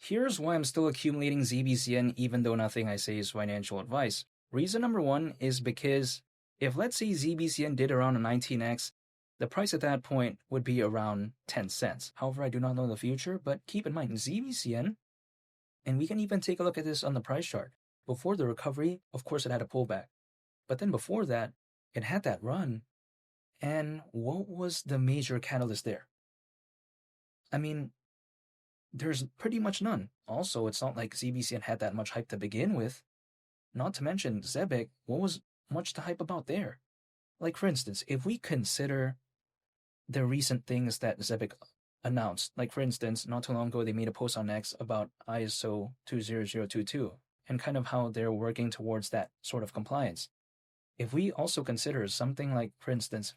Here's why I'm still accumulating ZBCN even though nothing I say is financial advice. Reason number one is because if let's say ZBCN did around a 19x, the price at that point would be around 10 cents. However, I do not know the future, but keep in mind, ZBCN, and we can even take a look at this on the price chart. Before the recovery, of course, it had a pullback. But then before that, it had that run. And what was the major catalyst there? I mean, there's pretty much none. Also, it's not like ZBCN had that much hype to begin with. Not to mention, Zebec, what was much to hype about there? Like, for instance, if we consider the recent things that Zebec announced, like, for instance, not too long ago, they made a post on X about ISO 20022 and kind of how they're working towards that sort of compliance. If we also consider something like, for instance,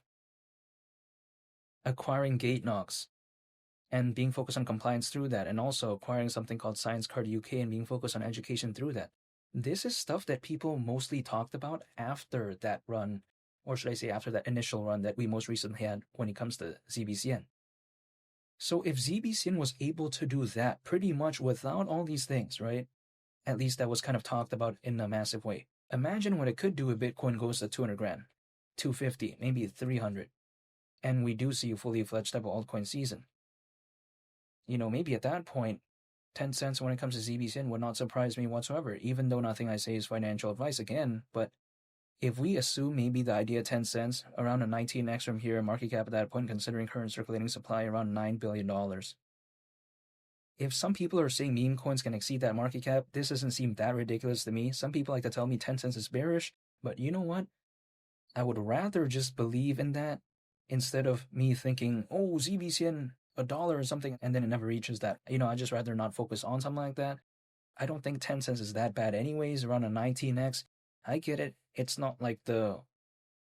acquiring gate knocks and being focused on compliance through that, and also acquiring something called Science Card UK and being focused on education through that. This is stuff that people mostly talked about after that run, or should I say after that initial run that we most recently had when it comes to ZBCN. So if ZBCN was able to do that pretty much without all these things, right? At least that was kind of talked about in a massive way. Imagine what it could do if Bitcoin goes to 200 grand, 250, maybe 300, and we do see a fully fledged type of altcoin season. Maybe at that point, 10 cents when it comes to ZBCN would not surprise me whatsoever, even though nothing I say is financial advice again. But if we assume maybe the idea 10 cents, around a 19x from here, market cap at that point, considering current circulating supply around $9 billion. If some people are saying meme coins can exceed that market cap, this doesn't seem that ridiculous to me. Some people like to tell me 10 cents is bearish, but you know what? I would rather just believe in that instead of me thinking, oh, ZBCN, $1 or something, and then it never reaches that. I just rather not focus on something like that. I don't think 10 cents is that bad anyways, around a 19x. I get it. It's not like the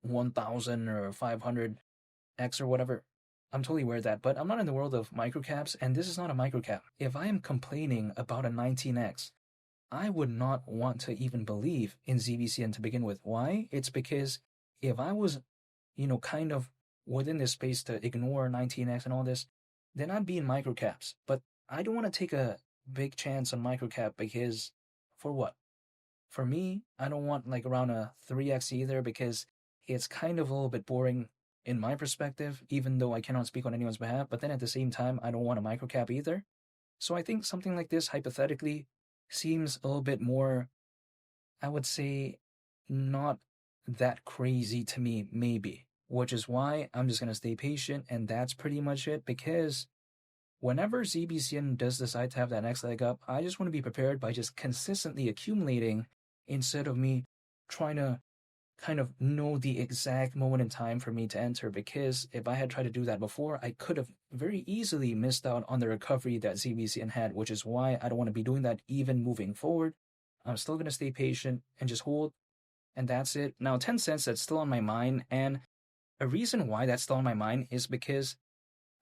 1,000 or 500x or whatever. I'm totally aware of that, but I'm not in the world of microcaps, and this is not a microcap. If I am complaining about a 19x, I would not want to even believe in ZBCN to begin with. Why? It's because if I was, kind of within this space to ignore 19x and all this, then I'd be in microcaps. But I don't want to take a big chance on microcap because, for what? For me, I don't want like around a 3x either because it's kind of a little bit boring in my perspective, even though I cannot speak on anyone's behalf. But then at the same time, I don't want a microcap either. So I think something like this, hypothetically, seems a little bit more, I would say, not that crazy to me, maybe. Which is why I'm just going to stay patient, and that's pretty much it, because whenever ZBCN does decide to have that next leg up, I just want to be prepared by just consistently accumulating instead of me trying to kind of know the exact moment in time for me to enter, because if I had tried to do that before, I could have very easily missed out on the recovery that ZBCN had, which is why I don't want to be doing that even moving forward. I'm still going to stay patient and just hold, and that's it. Now, 10 cents, that's still on my mind, and a reason why that's still on my mind is because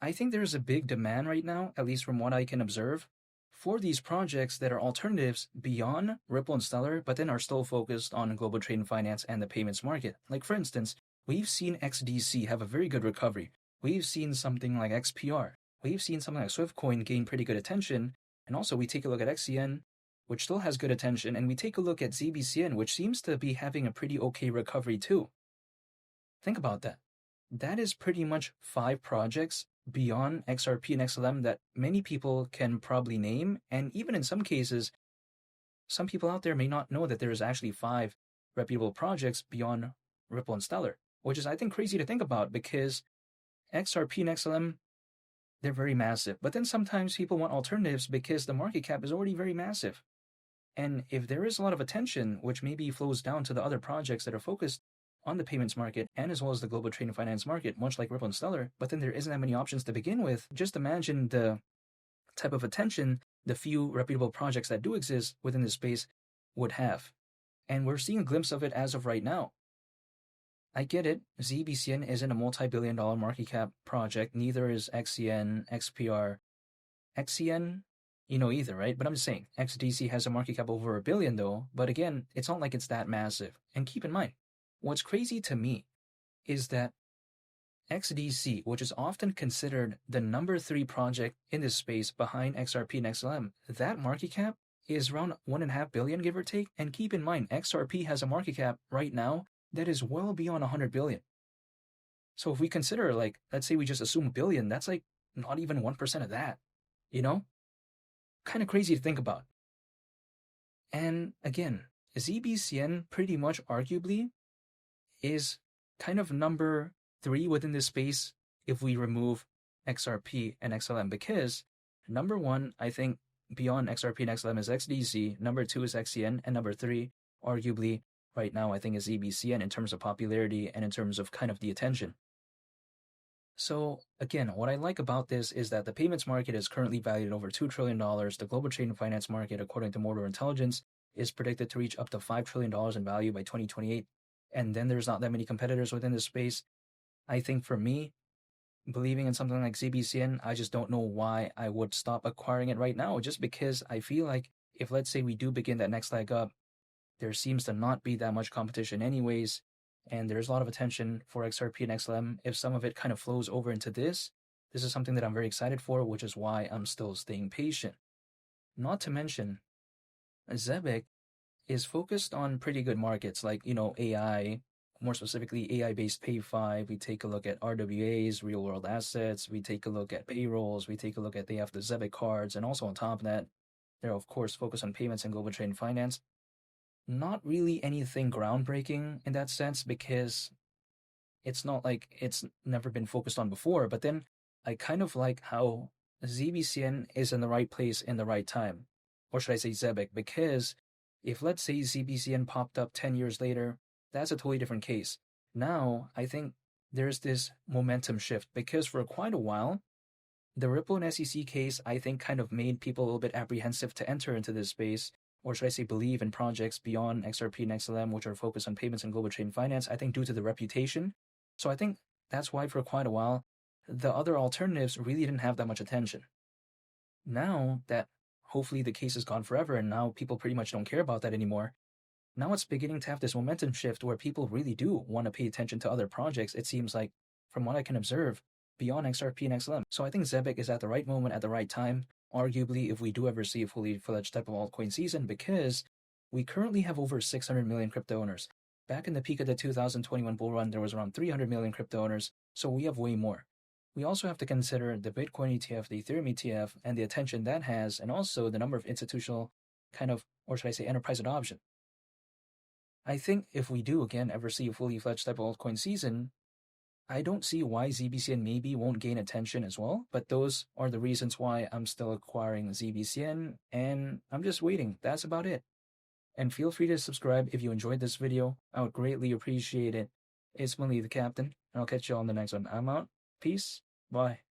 I think there's a big demand right now, at least from what I can observe, for these projects that are alternatives beyond Ripple and Stellar, but then are still focused on global trade and finance and the payments market. Like, for instance, we've seen XDC have a very good recovery. We've seen something like XPR. We've seen something like SwiftCoin gain pretty good attention. And also, we take a look at XCN, which still has good attention, and we take a look at ZBCN, which seems to be having a pretty okay recovery too. Think about that. That is pretty much 5 projects beyond XRP and XLM that many people can probably name. And even in some cases, some people out there may not know that there's actually 5 reputable projects beyond Ripple and Stellar, which is, I think, crazy to think about because XRP and XLM, they're very massive. But then sometimes people want alternatives because the market cap is already very massive. And if there is a lot of attention, which maybe flows down to the other projects that are focused on the payments market and as well as the global trade and finance market, much like Ripple and Stellar, but then there isn't that many options to begin with. Just imagine the type of attention the few reputable projects that do exist within this space would have. And we're seeing a glimpse of it as of right now. I get it, ZBCN isn't a multi-billion-dollar market cap project, neither is XCN, XPR. XCN, either, right? But I'm just saying, XDC has a market cap over $1 billion though, but again, it's not like it's that massive. And keep in mind, what's crazy to me is that XDC, which is often considered the number 3 project in this space behind XRP and XLM, that market cap is around 1.5 billion, give or take. And keep in mind, XRP has a market cap right now that is well beyond 100 billion. So if we consider, like, let's say we just assume billion, that's like not even 1% of that, you know? Kind of crazy to think about. And again, ZBCN pretty much arguably is kind of number 3 within this space if we remove XRP and XLM, because number 1, I think beyond XRP and XLM is XDC, number 2 is XCN, and number 3, arguably right now, I think is ZBCN in terms of popularity and in terms of kind of the attention. So again, what I like about this is that the payments market is currently valued at over $2 trillion. The global trade and finance market, according to Mortar Intelligence, is predicted to reach up to $5 trillion in value by 2028. And then there's not that many competitors within this space. I think for me, believing in something like ZBCN, I just don't know why I would stop acquiring it right now, just because I feel like if, let's say, we do begin that next leg up, there seems to not be that much competition anyways, and there's a lot of attention for XRP and XLM. If some of it kind of flows over into this is something that I'm very excited for, which is why I'm still staying patient. Not to mention, Zebec is focused on pretty good markets like, AI, more specifically AI-based PayFi. We take a look at RWAs, real-world assets. We take a look at payrolls. We take a look at they have the Zebec cards, and also on top of that, they're of course focused on payments and global trade and finance. Not really anything groundbreaking in that sense, because it's not like it's never been focused on before. But then I kind of like how ZBCN is in the right place in the right time. Or should I say Zebec? Because if, let's say, ZBCN popped up 10 years later, that's a totally different case. Now, I think there's this momentum shift, because for quite a while, the Ripple and SEC case, I think, kind of made people a little bit apprehensive to enter into this space, or should I say believe in projects beyond XRP and XLM, which are focused on payments and global trade and finance, I think due to the reputation. So I think that's why for quite a while, the other alternatives really didn't have that much attention. Now that hopefully the case is gone forever and now people pretty much don't care about that anymore, now it's beginning to have this momentum shift where people really do want to pay attention to other projects, it seems like, from what I can observe, beyond XRP and XLM. So I think Zebec is at the right moment at the right time, arguably if we do ever see a fully fledged type of altcoin season, because we currently have over 600 million crypto owners. Back in the peak of the 2021 bull run, there was around 300 million crypto owners, so we have way more. We also have to consider the Bitcoin ETF, the Ethereum ETF, and the attention that has, and also the number of institutional kind of, or should I say, enterprise adoption. I think if we do, again, ever see a fully fledged type of altcoin season, I don't see why ZBCN maybe won't gain attention as well, but those are the reasons why I'm still acquiring ZBCN, and I'm just waiting. That's about it. And feel free to subscribe if you enjoyed this video. I would greatly appreciate it. It's Mali the Captain, and I'll catch you on the next one. I'm out. Peace. Bye.